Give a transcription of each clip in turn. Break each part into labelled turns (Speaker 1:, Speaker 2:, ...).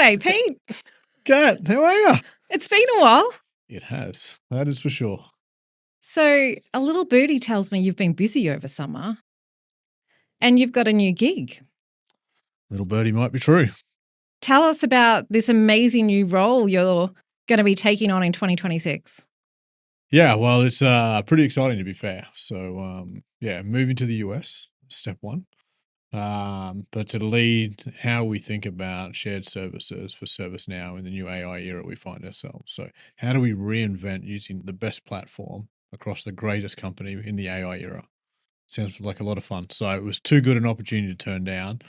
Speaker 1: today, Pete.
Speaker 2: Kat, how are you?
Speaker 1: It's been a while.
Speaker 2: It has. That is for sure.
Speaker 1: So a little birdie tells me you've been busy over summer and you've got a new gig.
Speaker 2: Little birdie might be true.
Speaker 1: Tell us about this amazing new role you're going to be taking on in 2026.
Speaker 2: Yeah, well, it's pretty exciting to be fair. So, moving to the US, step one. But to lead how we think about shared services for ServiceNow in the new AI era we find ourselves. So how do we reinvent using the best platform across the greatest company in the AI era? Sounds like a lot of fun. So it was too good an opportunity to turn down.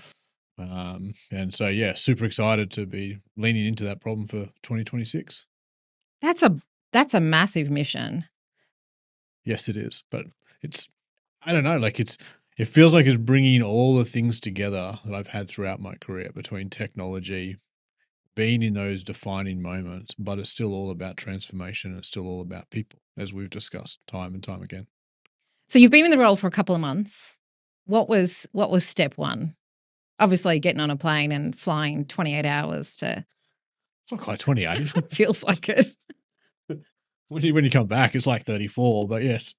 Speaker 2: Super excited to be leaning into that problem for 2026.
Speaker 1: That's a massive mission.
Speaker 2: Yes, it is. But I don't know, it feels like it's bringing all the things together that I've had throughout my career between technology, being in those defining moments, but it's still all about transformation. It's still all about people, as we've discussed time and time again.
Speaker 1: So you've been in the role for a couple of months. What was step one? Obviously getting on a plane and flying 28 hours to...
Speaker 2: It's not quite 28.
Speaker 1: Feels like it.
Speaker 2: When you come back, it's like 34, but yes.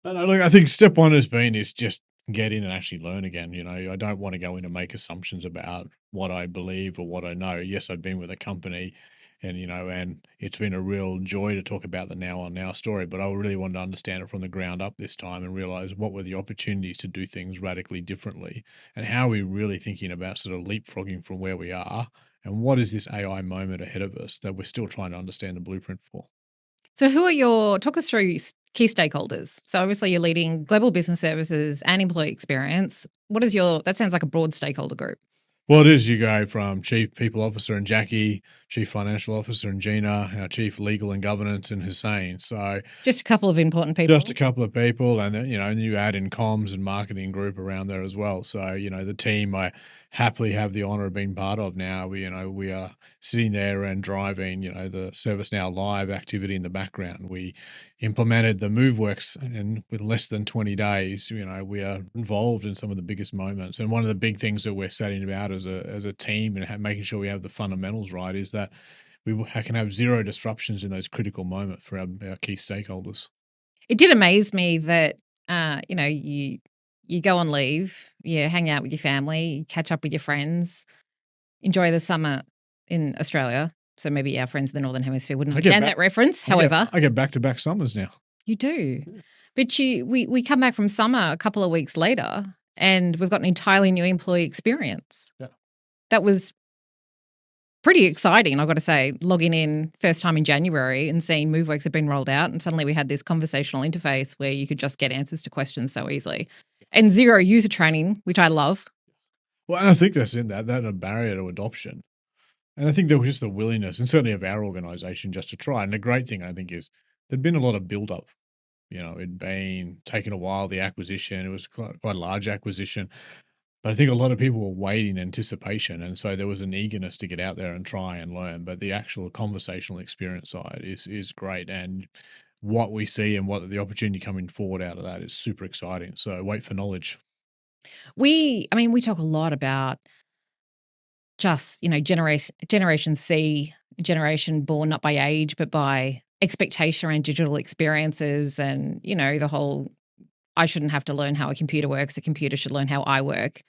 Speaker 2: I think step one is just get in and actually learn again. I don't want to go in and make assumptions about what I believe or what I know. Yes, I've been with a company and it's been a real joy to talk about the now on now story, but I really wanted to understand it from the ground up this time and realize what were the opportunities to do things radically differently and how are we really thinking about sort of leapfrogging from where we are and what is this AI moment ahead of us that we're still trying to understand the blueprint for.
Speaker 1: So talk us through key stakeholders. So obviously you're leading global business services and employee experience. That sounds like a broad stakeholder group.
Speaker 2: Well, it is. You go from Chief People Officer and Jackie, Chief Financial Officer and Gina, our Chief Legal and Governance and Hussein. So
Speaker 1: just a couple of important people.
Speaker 2: Just a couple of people. And then, you add in comms and marketing group around there as well. So, the team I happily have the honor of being part of now. We are sitting there and driving, the ServiceNow live activity in the background. We implemented the MoveWorks and with less than 20 days, we are involved in some of the biggest moments. And one of the big things that we're setting about as a team and making sure we have the fundamentals right is that we can have zero disruptions in those critical moments for our key stakeholders.
Speaker 1: It did amaze me that, you go on leave, you hang out with your family, you catch up with your friends, enjoy the summer in Australia. So maybe our friends in the Northern Hemisphere wouldn't understand that reference. However,
Speaker 2: I get back-to-back summers now.
Speaker 1: You do. Yeah. But we come back from summer a couple of weeks later and we've got an entirely new employee experience.
Speaker 2: Yeah.
Speaker 1: That was pretty exciting, I've got to say, logging in first time in January and seeing MoveWorks had been rolled out and suddenly we had this conversational interface where you could just get answers to questions so easily. And zero user training, which I love.
Speaker 2: Well, and I think that's in that a barrier to adoption. And I think there was just the willingness, and certainly of our organization, just to try. And the great thing, I think, is there'd been a lot of build-up. It'd been taking a while, the acquisition. It was quite a large acquisition. But I think a lot of people were waiting in anticipation. And so there was an eagerness to get out there and try and learn. But the actual conversational experience side is great. And what we see and what the opportunity coming forward out of that is super exciting. So wait for knowledge.
Speaker 1: We talk a lot about just, Generation C, generation born not by age, but by expectation around digital experiences and, the whole I shouldn't have to learn how a computer works. A computer should learn how I work.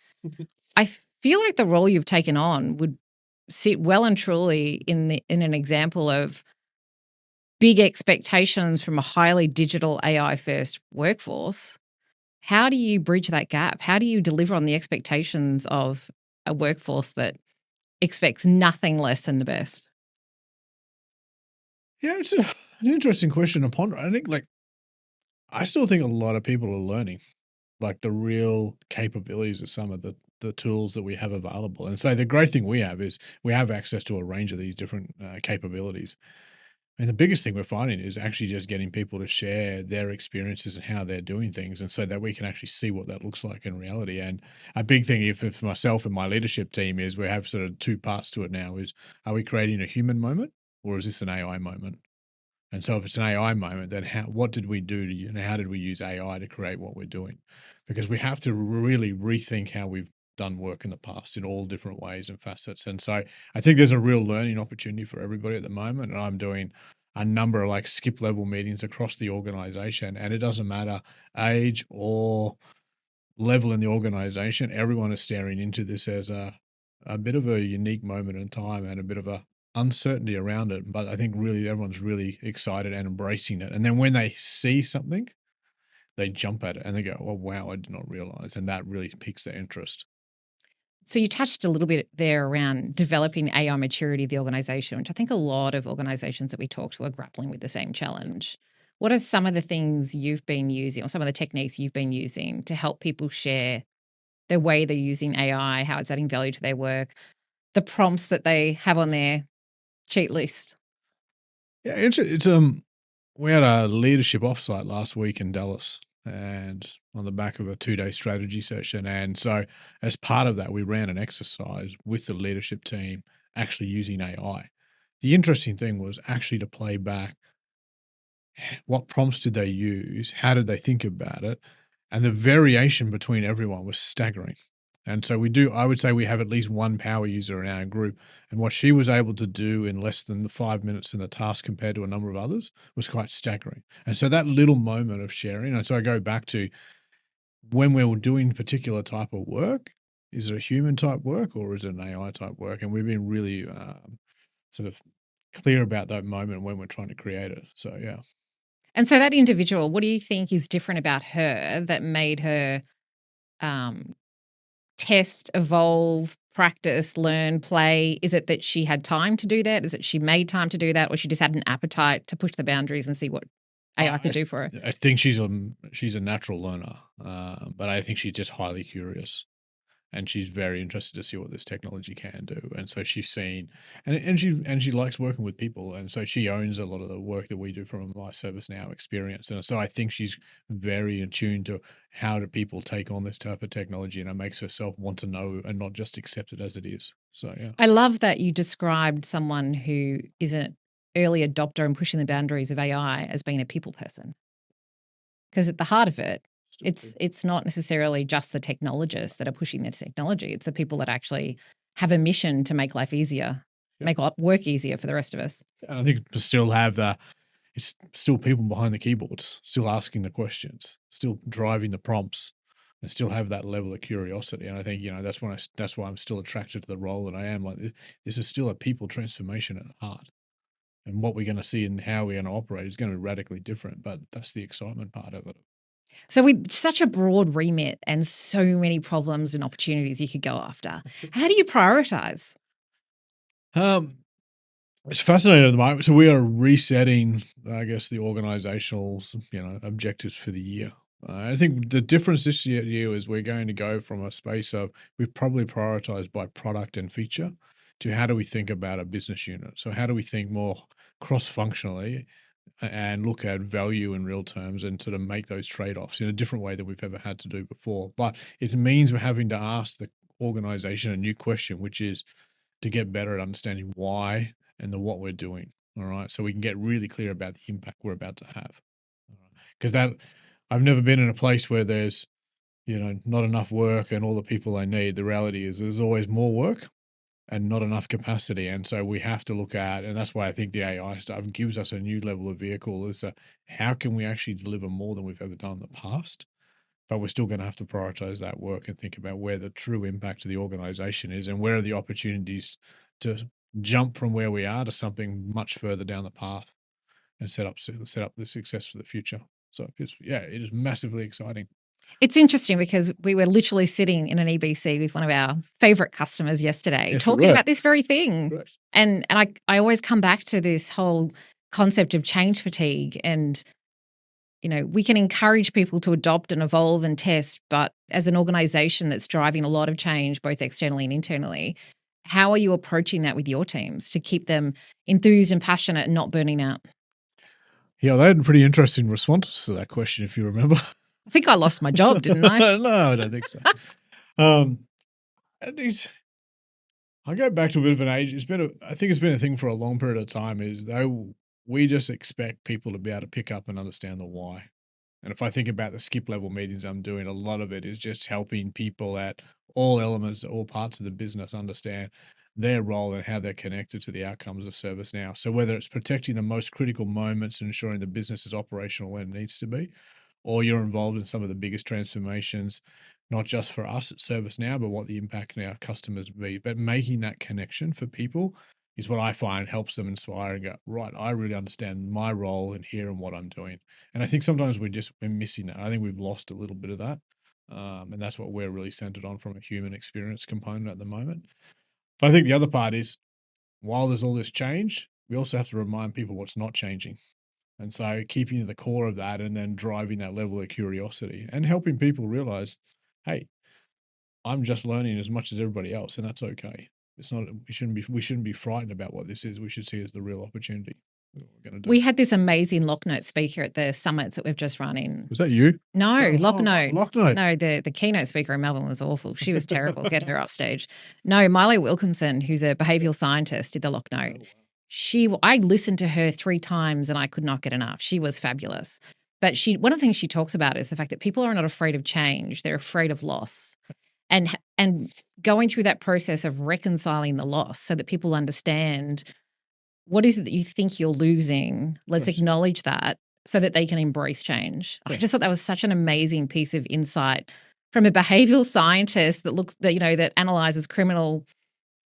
Speaker 1: I feel like the role you've taken on would sit well and truly in an example of big expectations from a highly digital AI first workforce. How do you bridge that gap? How do you deliver on the expectations of a workforce that expects nothing less than the best?
Speaker 2: Yeah, it's an interesting question to ponder. I think I still think a lot of people are learning the real capabilities of some of the tools that we have available. And so the great thing we have is we have access to a range of these different capabilities. And the biggest thing we're finding is actually just getting people to share their experiences and how they're doing things. And so that we can actually see what that looks like in reality. And a big thing for myself and my leadership team is we have sort of two parts to it now is, are we creating a human moment or is this an AI moment? And so if it's an AI moment, then what did we do and how did we use AI to create what we're doing? Because we have to really rethink how we've done work in the past in all different ways and facets. And so I think there's a real learning opportunity for everybody at the moment. And I'm doing a number of like skip level meetings across the organization, and it doesn't matter age or level in the organization. Everyone is staring into this as a bit of a unique moment in time and a bit of a uncertainty around it. But I think really everyone's really excited and embracing it. And then when they see something, they jump at it and they go, oh, wow, I did not realize. And that really piques their interest.
Speaker 1: So you touched a little bit there around developing AI maturity of the organization, which I think a lot of organizations that we talk to are grappling with the same challenge. What are some of the things you've been using or some of the techniques you've been using to help people share the way they're using AI, how it's adding value to their work, the prompts that they have on their cheat list?
Speaker 2: Yeah, it's we had a leadership offsite last week in Dallas, and on the back of a 2-day strategy session. And so as part of that, we ran an exercise with the leadership team actually using AI. The interesting thing was actually to play back what prompts did they use, how did they think about it, and the variation between everyone was staggering. And so I would say we have at least one power user in our group. And what she was able to do in less than the 5 minutes in the task compared to a number of others was quite staggering. And so that little moment of sharing, and so I go back to when we were doing particular type of work, is it a human type work or is it an AI type work? And we've been really sort of clear about that moment when we're trying to create it. So, yeah.
Speaker 1: And so that individual, what do you think is different about her that made her test, evolve, practice, learn, play? Is it that she had time to do that? Is it she made time to do that? Or she just had an appetite to push the boundaries and see what AI could do for her?
Speaker 2: I think she's a natural learner, but I think she's just highly curious. And she's very interested to see what this technology can do. And so she's seen, and she likes working with people, and so she owns a lot of the work that we do from my ServiceNow experience. And so I think she's very in tune to how do people take on this type of technology, and it makes herself want to know and not just accept it as it is. So yeah,
Speaker 1: I love that you described someone who is an early adopter and pushing the boundaries of AI as being a people person, because at the heart of it, it's not necessarily just the technologists that are pushing this technology. It's the people that actually have a mission to make life easier, make work easier for the rest of us.
Speaker 2: And I think still have it's still people behind the keyboards, still asking the questions, still driving the prompts, and still have that level of curiosity. And I think that's why I'm still attracted to the role that I am. Like this is still a people transformation at heart, and what we're going to see and how we're going to operate is going to be radically different. But that's the excitement part of it.
Speaker 1: So with such a broad remit and so many problems and opportunities you could go after, how do you prioritize?
Speaker 2: It's fascinating at the moment. So we are resetting, I guess, the organizational, objectives for the year. I think the difference this year is we're going to go from a space of we've probably prioritized by product and feature to how do we think about a business unit. So how do we think more cross-functionally and look at value in real terms and sort of make those trade-offs in a different way than we've ever had to do before. But it means we're having to ask the organization a new question, which is to get better at understanding why and what we're doing. All right. So we can get really clear about the impact we're about to have. Because I've never been in a place where there's, not enough work and all the people I need. The reality is there's always more work and not enough capacity. And so we have to look at, and that's why I think the AI stuff gives us a new level of vehicle is how can we actually deliver more than we've ever done in the past? But we're still going to have to prioritize that work and think about where the true impact of the organization is and where are the opportunities to jump from where we are to something much further down the path and set up the success for the future. So it is massively exciting.
Speaker 1: It's interesting because we were literally sitting in an EBC with one of our favorite customers yesterday talking about this very thing.
Speaker 2: Correct.
Speaker 1: And I always come back to this whole concept of change fatigue. And, we can encourage people to adopt and evolve and test, but as an organization that's driving a lot of change, both externally and internally, how are you approaching that with your teams to keep them enthused and passionate and not burning out?
Speaker 2: Yeah, they had pretty interesting responses to that question, if you remember.
Speaker 1: I think I lost my job, didn't I?
Speaker 2: No, I don't think so. I go back to a bit of an age. I think it's been a thing for a long period of time. We just expect people to be able to pick up and understand the why. And if I think about the skip level meetings I'm doing, a lot of it is just helping people at all elements, all parts of the business understand their role and how they're connected to the outcomes of ServiceNow. So whether it's protecting the most critical moments and ensuring the business is operational when it needs to be, or you're involved in some of the biggest transformations, not just for us at ServiceNow, but what the impact on our customers be. But making that connection for people is what I find helps them inspire and go, right, I really understand my role in here and what I'm doing. And I think sometimes we're missing that. I think we've lost a little bit of that. And that's what we're really centered on from a human experience component at the moment. But I think the other part is, while there's all this change, we also have to remind people what's not changing. And so keeping to the core of that and then driving that level of curiosity and helping people realize, hey, I'm just learning as much as everybody else, and that's okay. It's not, we shouldn't be frightened about what this is. We should see it as the real opportunity. What we're going to do.
Speaker 1: We had this amazing Locknote speaker at the summits that we've just run in.
Speaker 2: Was that you?
Speaker 1: No, Locknote.
Speaker 2: Locknote.
Speaker 1: No, the keynote speaker in Melbourne was awful. She was terrible. Get her off stage. No, Miley Wilkinson, who's a behavioural scientist, did the Locknote. I listened to her 3 times and I could not get enough. She was fabulous. But one of the things she talks about is the fact that people are not afraid of change. They're afraid of loss. And going through that process of reconciling the loss so that people understand what is it that you think you're losing. Let's acknowledge that so that they can embrace change. I just thought that was such an amazing piece of insight from a behavioral scientist that analyzes criminal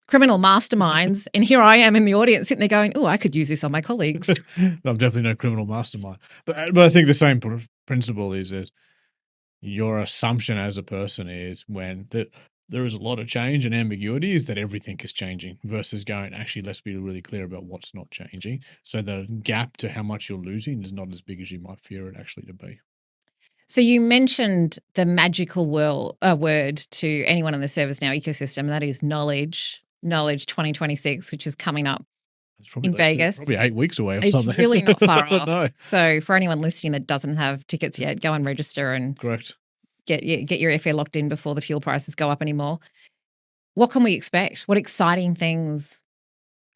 Speaker 1: masterminds. And here I am in the audience sitting there going, oh, I could use this on my colleagues.
Speaker 2: I'm definitely no criminal mastermind. But I think the same principle is that your assumption as a person is when there is a lot of change and ambiguity is that everything is changing versus going, actually, let's be really clear about what's not changing. So the gap to how much you're losing is not as big as you might fear it actually to be.
Speaker 1: So you mentioned the magical word to anyone in the ServiceNow ecosystem, and that is knowledge 2026, which is coming up in Vegas.
Speaker 2: Probably 8 weeks away or
Speaker 1: it's
Speaker 2: something.
Speaker 1: It's really not far off.
Speaker 2: No.
Speaker 1: So for anyone listening that doesn't have tickets yet, go and register and
Speaker 2: correct.
Speaker 1: Get your airfare locked in before the fuel prices go up anymore. What can we expect? What exciting things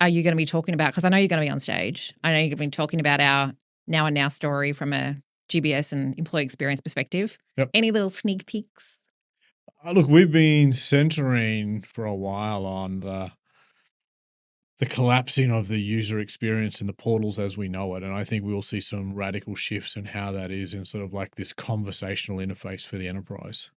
Speaker 1: are you going to be talking about? Because I know you're going to be on stage. I know you're going to be talking about our Now and Now story from a GBS and employee experience perspective.
Speaker 2: Yep.
Speaker 1: Any little sneak peeks?
Speaker 2: Look, we've been centering for a while on the collapsing of the user experience in the portals as we know it. And I think we'll see some radical shifts in how that is in sort of like this conversational interface for the enterprise.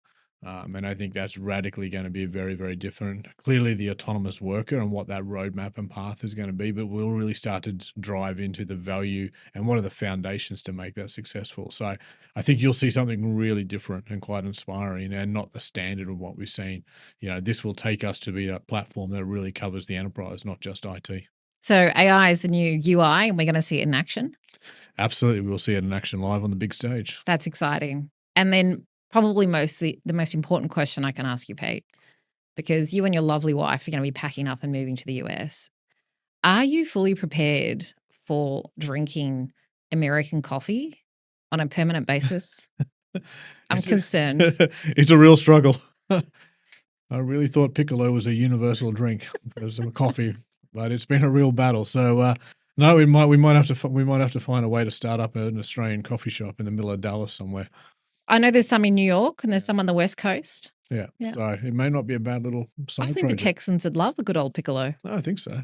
Speaker 2: And I think that's radically going to be very, very different. Clearly the autonomous worker and what that roadmap and path is going to be, but we'll really start to drive into the value and what are the foundations to make that successful. So I think you'll see something really different and quite inspiring and not the standard of what we've seen. This will take us to be a platform that really covers the enterprise, not just IT.
Speaker 1: So AI is the new UI and we're going to see it in action?
Speaker 2: Absolutely. We'll see it in action live on the big stage.
Speaker 1: That's exciting. And then probably the most important question I can ask you, Pete, because you and your lovely wife are going to be packing up and moving to the US. Are you fully prepared for drinking American coffee on a permanent basis? I'm concerned.
Speaker 2: It's a real struggle. I really thought Piccolo was a universal drink as a coffee, but it's been a real battle. So no, we might have to find a way to start up an Australian coffee shop in the middle of Dallas somewhere.
Speaker 1: I know there's some in New York and there's some on the West Coast.
Speaker 2: Yeah. So it may not be a bad little side
Speaker 1: project. I think
Speaker 2: project.
Speaker 1: the Texans would love a good old Piccolo.
Speaker 2: No, I think so.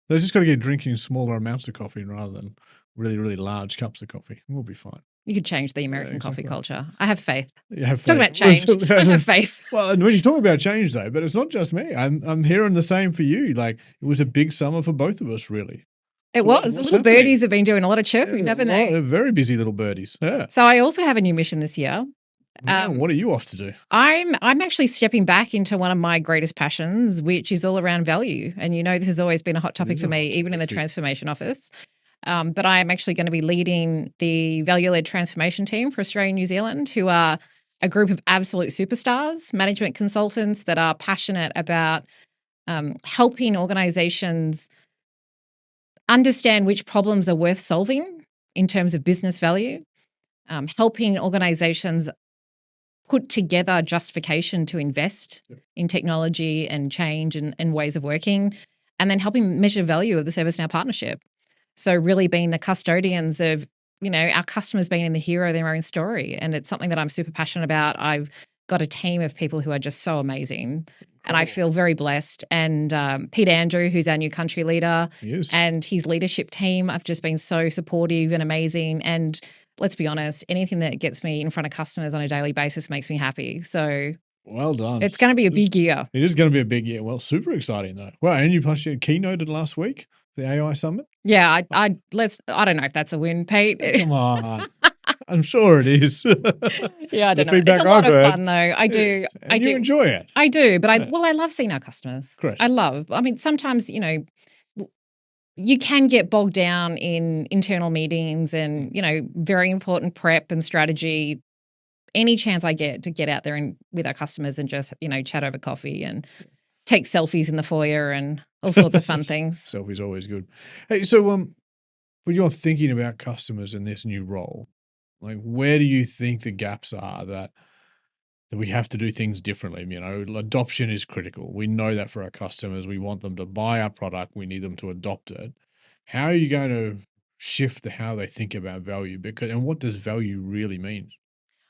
Speaker 2: They've just got to get drinking smaller amounts of coffee rather than really, really large cups of coffee. We'll be fine.
Speaker 1: You could change the American coffee culture. I have faith.
Speaker 2: You have faith.
Speaker 1: Talking about change. I have faith.
Speaker 2: Well, and when you talk about change though, but it's not just me. I'm hearing the same for you. Like it was a big summer for both of us, really.
Speaker 1: It was. The little birdies have been doing a lot of chirping, haven't they?
Speaker 2: They're very busy little birdies. Yeah.
Speaker 1: So I also have a new mission this year.
Speaker 2: What are you off to do?
Speaker 1: I'm actually stepping back into one of my greatest passions, which is all around value. And this has always been a hot topic for me, even in the transformation office. But I am actually going to be leading the value-led transformation team for Australia and New Zealand, who are a group of absolute superstars, management consultants that are passionate about helping organizations understand which problems are worth solving in terms of business value, helping organizations put together justification to invest in technology and change and ways of working, and then helping measure value of the ServiceNow partnership. So really being the custodians of our customers being in the hero of their own story. And it's something that I'm super passionate about. I've got a team of people who are just so amazing. And I feel very blessed. And Pete Andrew, who's our new country leader, and his leadership team have just been so supportive and amazing. And let's be honest, anything that gets me in front of customers on a daily basis makes me happy. So
Speaker 2: well done.
Speaker 1: It's going to be a big year.
Speaker 2: It is going to be a big year. Well, super exciting though. Well, and you keynoted last week, the AI Summit.
Speaker 1: Yeah, I don't know if that's a win, Pete.
Speaker 2: Come on. I'm sure it is.
Speaker 1: Yeah, I don't know. It's a lot of fun though. I do.
Speaker 2: I do enjoy it.
Speaker 1: I do, but I love seeing our customers.
Speaker 2: Correct.
Speaker 1: I mean, sometimes, you can get bogged down in internal meetings and, very important prep and strategy. Any chance I get to get out there and with our customers and just, chat over coffee and take selfies in the foyer and all sorts of fun things.
Speaker 2: Selfies always good. Hey, so when you're thinking about customers in this new role, like where do you think the gaps are that we have to do things differently? Adoption is critical. We know that for our customers. We want them to buy our product. We need them to adopt it. How are you going to shift how they think about value? And what does value really mean?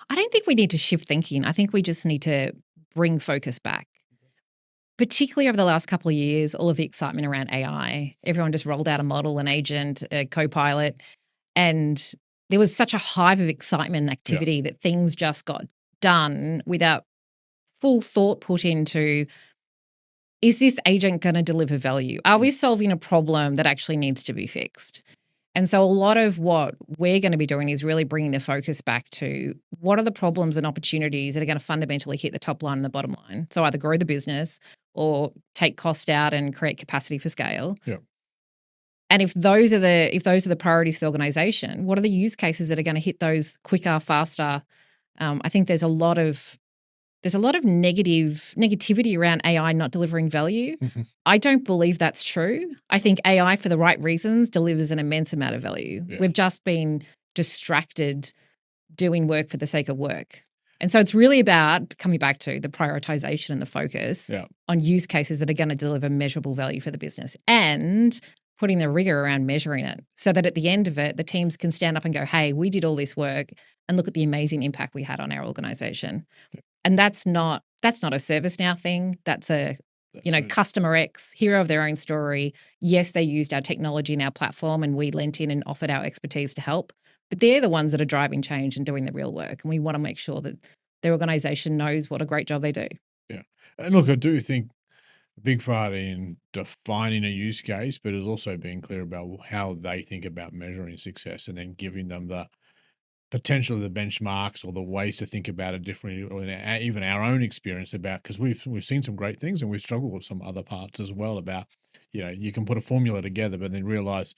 Speaker 1: I don't think we need to shift thinking. I think we just need to bring focus back. Particularly over the last couple of years, all of the excitement around AI, everyone just rolled out a model, an agent, a co-pilot, and there was such a hype of excitement and activity that things just got done without full thought put into, is this agent going to deliver value? Are we solving a problem that actually needs to be fixed? And so a lot of what we're going to be doing is really bringing the focus back to what are the problems and opportunities that are going to fundamentally hit the top line and the bottom line. So either grow the business or take cost out and create capacity for scale.
Speaker 2: Yeah.
Speaker 1: And if those are the priorities for the organization, what are the use cases that are going to hit those quicker, faster? I think there's a lot of negativity around AI not delivering value.
Speaker 2: Mm-hmm.
Speaker 1: I don't believe that's true. I think AI, for the right reasons, delivers an immense amount of value.
Speaker 2: Yeah.
Speaker 1: We've just been distracted doing work for the sake of work. And so it's really about coming back to the prioritization and the focus on use cases that are going to deliver measurable value for the business and putting the rigor around measuring it so that at the end of it, the teams can stand up and go, hey, we did all this work and look at the amazing impact we had on our organization. Yeah. And that's not a ServiceNow thing. That's a, customer X, hero of their own story. Yes, they used our technology and our platform and we lent in and offered our expertise to help. But they're the ones that are driving change and doing the real work. And we want to make sure that their organization knows what a great job they do.
Speaker 2: Yeah. And look, I do think a big part in defining a use case, but is also being clear about how they think about measuring success and then giving them the potential of the benchmarks or the ways to think about it differently, or even our own experience about, because we've seen some great things and we've struggled with some other parts as well about, you can put a formula together, but then realize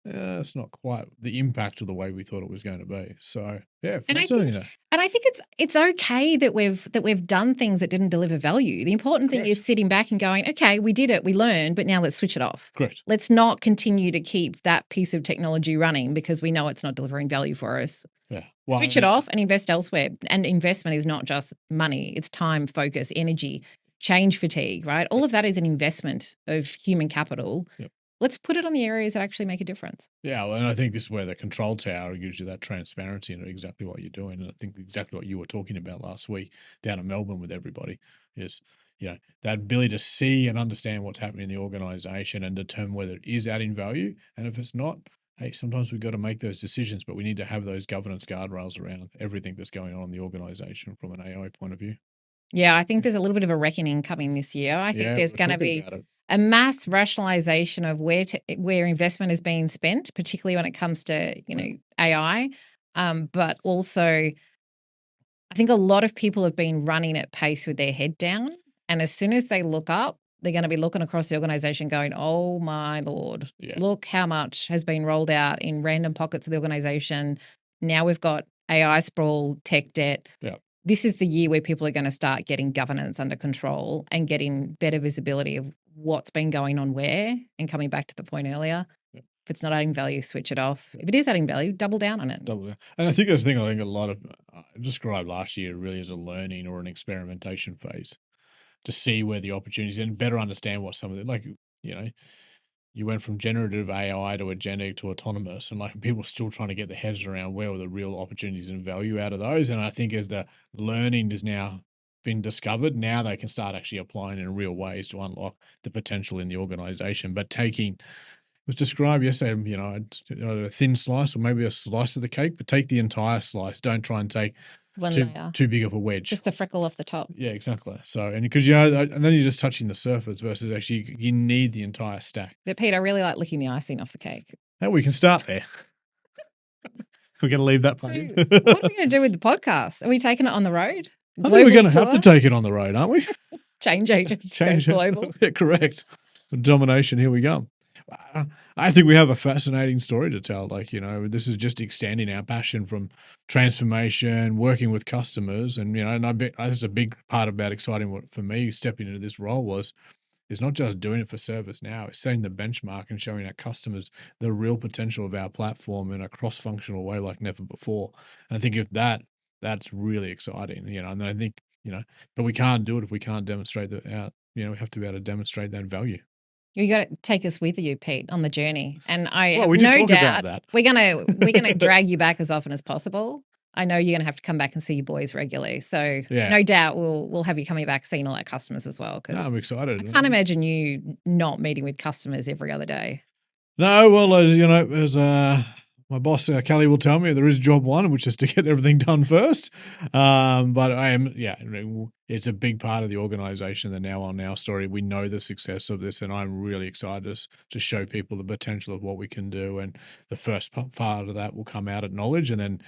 Speaker 2: it's not quite the impact of the way we thought it was going to be. So yeah, fascinating.
Speaker 1: And I think it's okay that we've done things that didn't deliver value. The important thing is sitting back and going, okay, we did it, we learned, but now let's switch it off.
Speaker 2: Correct.
Speaker 1: Let's not continue to keep that piece of technology running because we know it's not delivering value for us.
Speaker 2: Yeah.
Speaker 1: Well, switch it off and invest elsewhere. And investment is not just money; it's time, focus, energy, change fatigue. Right? All of that is an investment of human capital.
Speaker 2: Yep.
Speaker 1: Let's put it on the areas that actually make a difference.
Speaker 2: Yeah, well, and I think this is where the control tower gives you that transparency into exactly what you're doing. And I think exactly what you were talking about last week down in Melbourne with everybody is, that ability to see and understand what's happening in the organization and determine whether it is adding value. And if it's not, hey, sometimes we've got to make those decisions, but we need to have those governance guardrails around everything that's going on in the organization from an AI point of view.
Speaker 1: Yeah, I think there's a little bit of a reckoning coming this year. I think there's going to be a mass rationalization of where investment is being spent, particularly when it comes to AI. But also, I think a lot of people have been running at pace with their head down, and as soon as they look up, they're going to be looking across the organization, going, "Oh my Lord, look how much has been rolled out in random pockets of the organization." Now we've got AI sprawl, tech debt.
Speaker 2: Yeah.
Speaker 1: This is the year where people are going to start getting governance under control and getting better visibility of what's been going on where, and coming back to the point earlier. Yeah. If it's not adding value, switch it off. If it is adding value, double down on it.
Speaker 2: Double down. And I think that's the thing. I think a lot of described last year really as a learning or an experimentation phase to see where the opportunities and better understand what some of the, you went from generative AI to agentic to autonomous, and like people are still trying to get their heads around where were the real opportunities and value out of those. And I think as the learning is now been discovered, now they can start actually applying in real ways to unlock the potential in the organization. But taking, it was described yesterday, you know, a thin slice or maybe a slice of the cake, but take the entire slice. Don't try and take
Speaker 1: One layer.
Speaker 2: too big of a wedge.
Speaker 1: Just the freckle off the top.
Speaker 2: Yeah, exactly. So, and because, you know, and then you're just touching the surface versus actually you need the entire stack.
Speaker 1: But Pete, I really like licking the icing off the cake.
Speaker 2: Hey, we can start there. We're going to leave that part
Speaker 1: So
Speaker 2: in.
Speaker 1: what are we going to do with the podcast? Are we taking it on the road?
Speaker 2: I think we're going to
Speaker 1: Global
Speaker 2: have to
Speaker 1: tour?
Speaker 2: take it on the road, aren't we?
Speaker 1: Change agent.
Speaker 2: Change
Speaker 1: Goes global.
Speaker 2: Yeah, correct. Domination. Here we go. I think we have a fascinating story to tell. Like, you know, this is just extending our passion from transformation, working with customers. And, you know, and I bet that's a big part about exciting what for me stepping into this role was, it's not just doing it for ServiceNow, it's setting the benchmark and showing our customers the real potential of our platform in a cross-functional way like never before. And I think if that's really exciting, you know, and I think, you know, but we can't do it if we can't demonstrate that out, you know, we have to be able to demonstrate that value.
Speaker 1: You got to take us with you, Pete, on the journey. And I
Speaker 2: Well,
Speaker 1: have
Speaker 2: we did
Speaker 1: no
Speaker 2: talk
Speaker 1: doubt
Speaker 2: about that.
Speaker 1: we're gonna drag you back as often as possible. I know you're gonna have to come back and see your boys regularly. So
Speaker 2: Yeah.
Speaker 1: no doubt we'll have you coming back seeing all our customers as well. 'Cause
Speaker 2: No, I'm excited.
Speaker 1: I can't imagine you not meeting with customers every other day.
Speaker 2: No, well, you know, as my boss Kelly will tell me, there is job one, which is to get everything done first. But I am, yeah, it's a big part of the organization. The Now on Now story. We know the success of this, and I'm really excited to show people the potential of what we can do. And the first part of that will come out at knowledge, and then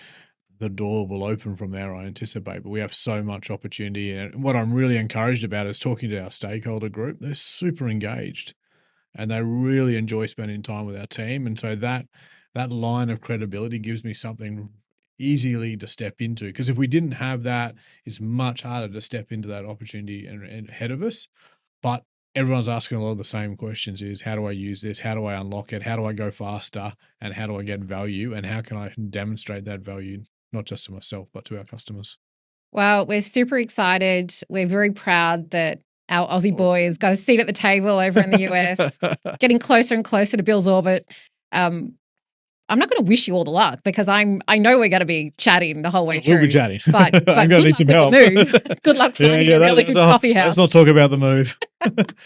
Speaker 2: the door will open from there, I anticipate. But we have so much opportunity, and what I'm really encouraged about is talking to our stakeholder group. They're super engaged, and they really enjoy spending time with our team. And so that line of credibility gives me something easily to step into, because if we didn't have that, it's much harder to step into that opportunity and ahead of us. But everyone's asking a lot of the same questions: is how do I use this? How do I unlock it? How do I go faster? And how do I get value? And how can I demonstrate that value, not just to myself, but to our customers?
Speaker 1: Well, we're super excited. We're very proud that our Aussie boys got a seat at the table over in the US, getting closer and closer to Bill's orbit. I'm not going to wish you all the luck because I know we're going to be chatting the whole way through.
Speaker 2: We'll be chatting.
Speaker 1: But
Speaker 2: I'm going to need some help.
Speaker 1: Good luck finding a really good coffee house.
Speaker 2: Let's not talk about the move.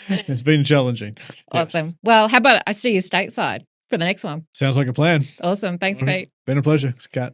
Speaker 2: It's been challenging.
Speaker 1: Awesome.
Speaker 2: Yes.
Speaker 1: Well, how about I see you stateside for the next one?
Speaker 2: Sounds like a plan.
Speaker 1: Awesome. Thanks, Pete.
Speaker 2: Been a pleasure, Kat.